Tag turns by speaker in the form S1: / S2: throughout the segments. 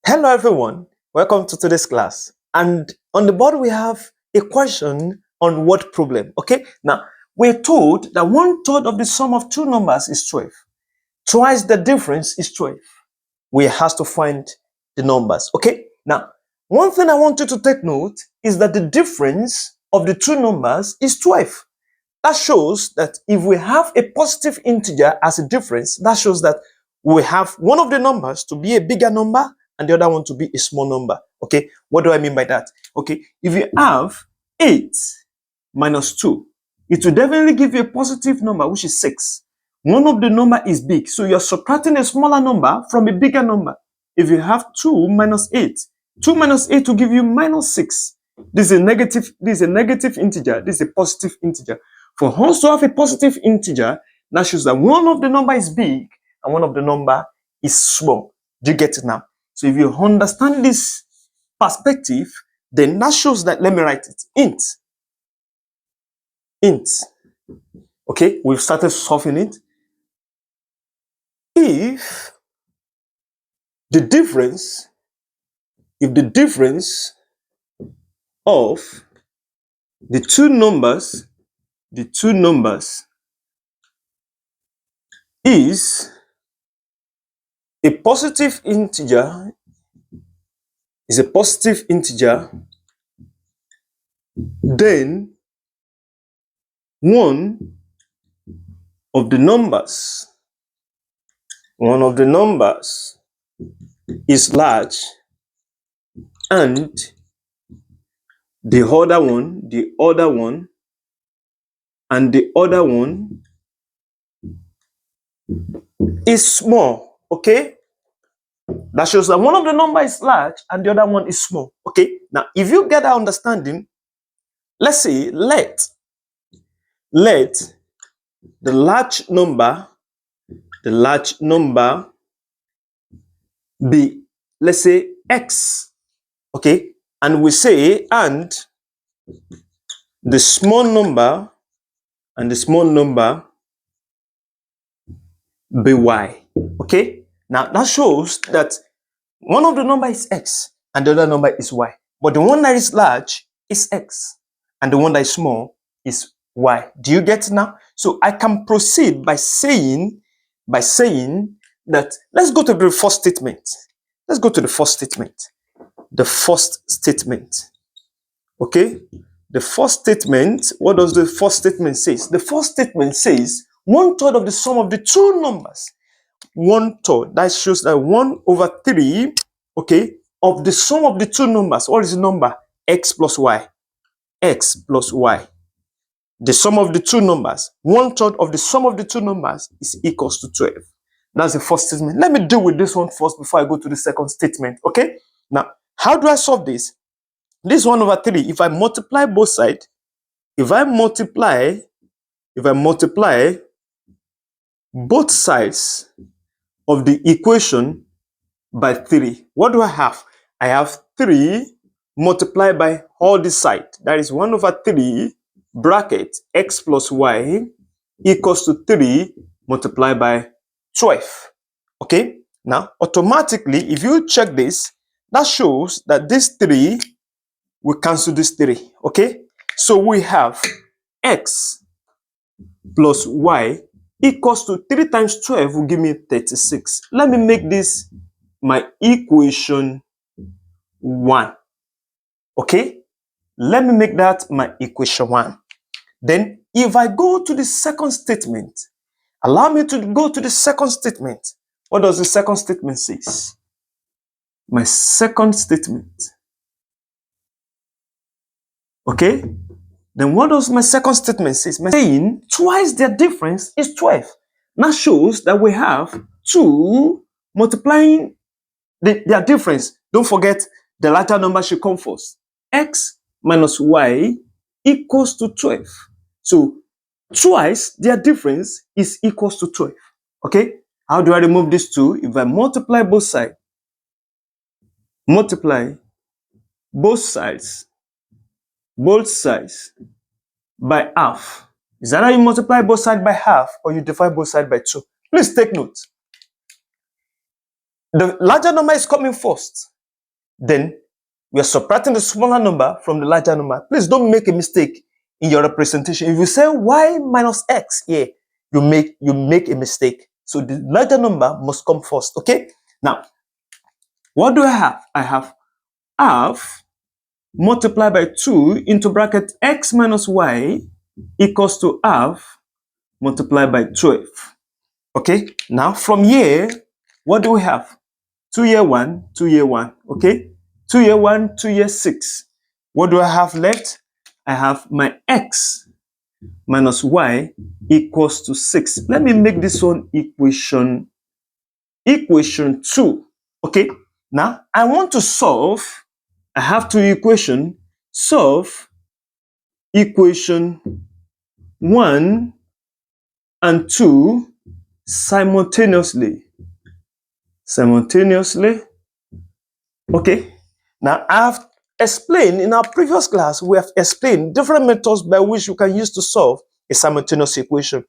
S1: Hello everyone, welcome to today's class. And on the board we have a question on word problem. Okay, now we're told that 1/3 of the sum of two numbers is 12. Twice the difference is 12. We have to find the numbers. Okay, now one thing I want you to take note is that the difference of the two numbers is 12. That shows that if we have a positive integer as a difference, that shows that we have one of the numbers to be a bigger number and the other one to be a small number. Okay, what do I mean by that? Okay, if you have 8 minus 2, it will definitely give you a positive number, which is 6. One of the number is big, so you're subtracting a smaller number from a bigger number. If you have 2 minus 8, 2 minus 8 will give you minus 6. This is a negative integer, this is a positive integer. For us to have a positive integer, that shows that one of the number is big and one of the number is small. Do you get it now? So if you understand this perspective, then that shows that, let me write it, int. Okay, we've started solving it. If the difference of the two numbers is a positive integer, then one of the numbers is large and the other one is small. Okay, that shows that one of the number is large and the other one is small. Okay, now if you get that understanding, let's say let the large number be, let's say, x. Okay, and we say and the small number be y. Okay, now that shows that one of the number is x and the other number is y, but the one that is large is x and the one that is small is y. Do you get it now? So I can proceed by saying that, let's go to the first statement. The first statement. Okay, the first statement, what does the first statement say? The first statement says 1/3 of the sum of the two numbers. 1/3, that shows that 1/3, okay, of the sum of the two numbers. What is the number? X plus y. The sum of the two numbers, 1/3 of the sum of the two numbers is equals to 12. That's the first statement. Let me deal with this one first before I go to the second statement. Okay, now how do I solve this? This 1/3, if I multiply both sides, if I multiply both sides of the equation by 3, what do I have? I have 3 multiplied by all this side. That is 1/3 bracket x plus y equals to 3 multiplied by 12. Okay, now automatically, if you check this, that shows that this 3 will cancel this 3. Okay, so we have x plus y equals to 3 times 12 will give me 36. Let me make this my equation 1. Okay, let me make that my equation 1. Then if I go to the second statement, allow me to go to the second statement. What does the second statement say? My second statement. Okay, then what does my second statement say? My saying twice their difference is 12. That shows that we have 2 multiplying their difference. Don't forget, the larger number should come first. X minus y equals to 12. So twice their difference is equals to 12. Okay, how do I remove this 2? If I multiply both sides by half. Is that how you multiply both sides by half, or you divide both sides by 2? Please take note. The larger number is coming first. then we are subtracting the smaller number from the larger number. Please don't make a mistake in your representation. If you say y minus x here, you make a mistake. So the larger number must come first. Okay. Now, what do I have? I have half multiplied by 2 into bracket x minus y equals to half multiplied by 12. Okay. Now from here, what do we have? 2 year 1, 2 year 1. Okay. 2 year 1, 2 year 6. What do I have left? I have my x minus y equals to 6. Let me make this one equation 2. Okay. Now I want to solve. I have two equations. Solve equation 1 and 2 simultaneously. Okay. Now I've explained in our previous class, we have explained different methods by which you can use to solve a simultaneous equation.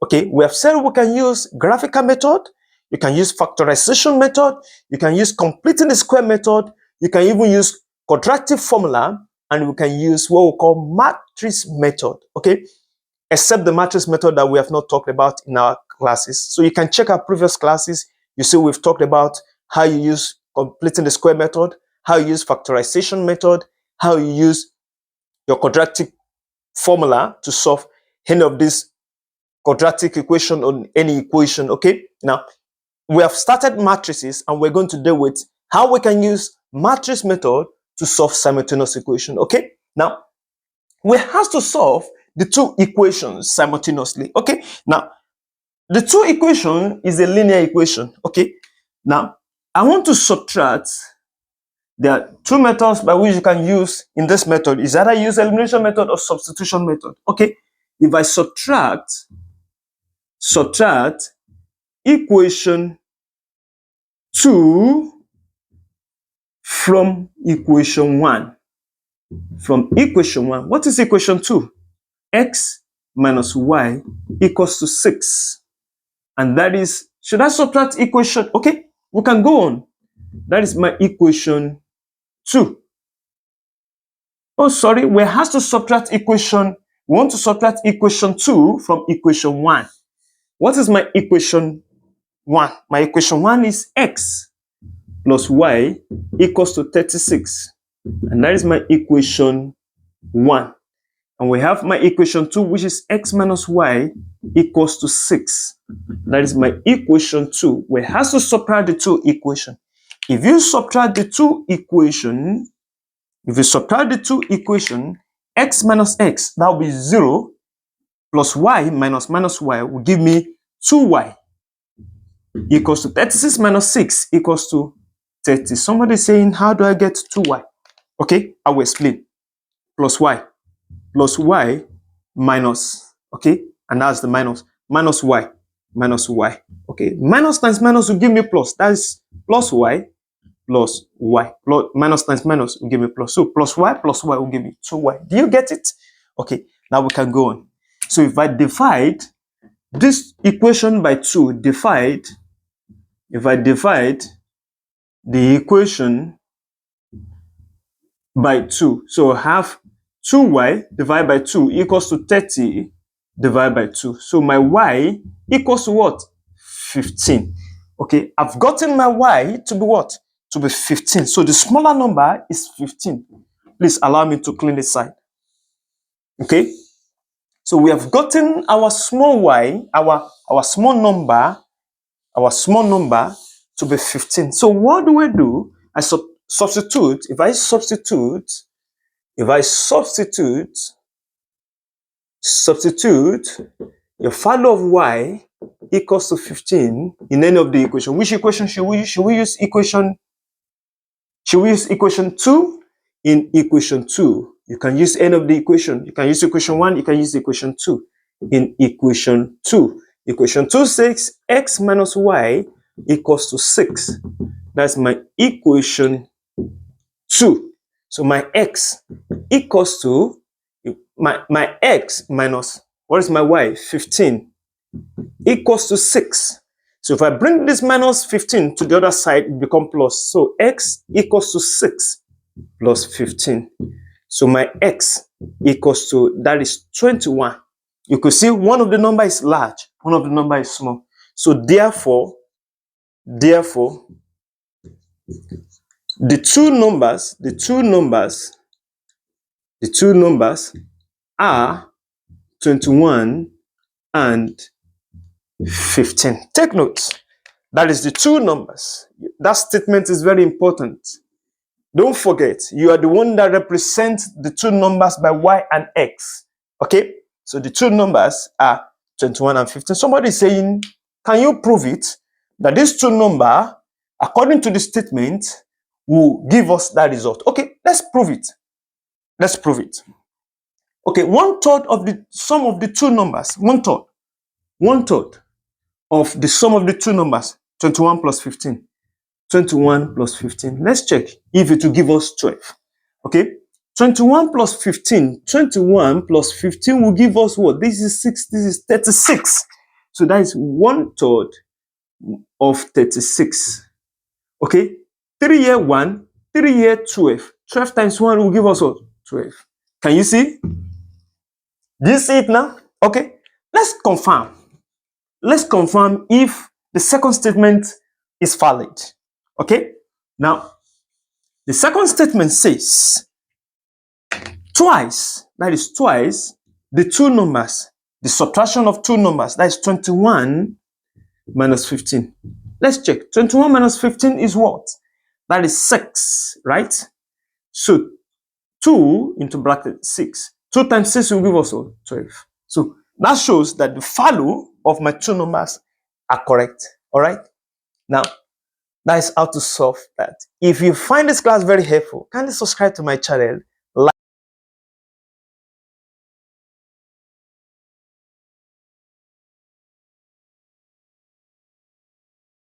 S1: Okay, we have said we can use graphical method, you can use factorization method, you can use completing the square method, you can even use quadratic formula, and we can use what we call matrix method. Okay, except the matrix method that we have not talked about in our classes. So you can check our previous classes. You see we've talked about how you use completing the square method, how you use factorization method, how you use your quadratic formula to solve any of these quadratic equation or any equation. Okay, now we have started matrices and we're going to deal with how we can use matrix method to solve simultaneous equation. Okay, now we have to solve the two equations simultaneously. Okay, now the two equation is a linear equation. Okay, now I want to subtract. There are two methods by which you can use in this method. Is either use elimination method or substitution method. Okay, if I subtract equation 2 from equation 1. What is equation 2? X minus y equals to 6. And that is, should I subtract equation? Okay, we can go on. That is my equation 2. Oh, sorry, we have to subtract equation. We want to subtract equation 2 from equation 1. What is my equation 1? My equation 1 is x plus y equals to 36. And that is my equation 1. And we have my equation 2, which is x minus y equals to 6. That is my equation 2. We have to subtract the two equations. If you subtract the two equations, x minus x, that will be 0, plus y minus y will give me 2y equals to 36 minus 6 equals to 30. Somebody saying, how do I get 2y? Okay, I will explain. Plus y minus, okay, and that's the minus y. Okay, minus times minus will give me plus. That is plus y. Plus minus times minus will give me plus. So plus y will give me 2y. Do you get it? Okay, now we can go on. So if I divide this equation by 2, if I divide the equation by 2, so I have 2y divided by 2 equals to 30 divided by 2. So my y equals to what? 15. Okay, I've gotten my y to be what? To be 15. So the smaller number is 15. Please allow me to clean this side. Okay, so we have gotten our small y, our small number to be 15. So what do? I substitute. If I substitute your value of y equals to 15 in any of the equation. Which equation should we use? Should we use equation 2? In equation 2, you can use any of the equation. You can use equation 1, you can use equation 2. In equation 2, equation 2 says x minus y equals to 6. That's my equation 2. So my x equals to my x minus, what is my y? 15 equals to 6. So if I bring this minus 15 to the other side, it becomes plus. So x equals to 6 plus 15. So my x equals to, that is 21. You could see one of the number is large, one of the number is small. So therefore, the two numbers are 21 and 15. Take note. That is the two numbers. That statement is very important. Don't forget, you are the one that represents the two numbers by y and x. Okay? So the two numbers are 21 and 15. Somebody is saying, can you prove it? That these two numbers, according to the statement, will give us that result. Okay, let's prove it. Let's prove it. Okay, 1/3 of the sum of the two numbers, 1/3 of the sum of the two numbers, 21 plus 15. 21 plus 15. Let's check if it will give us 12. Okay, 21 plus 15. 21 plus 15 will give us what? This is 6, this is 36. So that is 1/3 of 36. Okay, 3 here 1, 3 here 12. 12 times 1 will give us what? 12. Can you see? Do you see it now? Okay, let's confirm. Let's confirm if the second statement is valid. Okay, now the second statement says twice, that is twice the two numbers, the subtraction of two numbers, that is 21 minus 15. Let's check. 21 minus 15 is what? That is 6, right? So 2 into bracket 6. 2 times 6 will give us 12. So that shows that the value of my two numbers are correct. All right. Now, that is how to solve that. If you find this class very helpful, kindly subscribe to my channel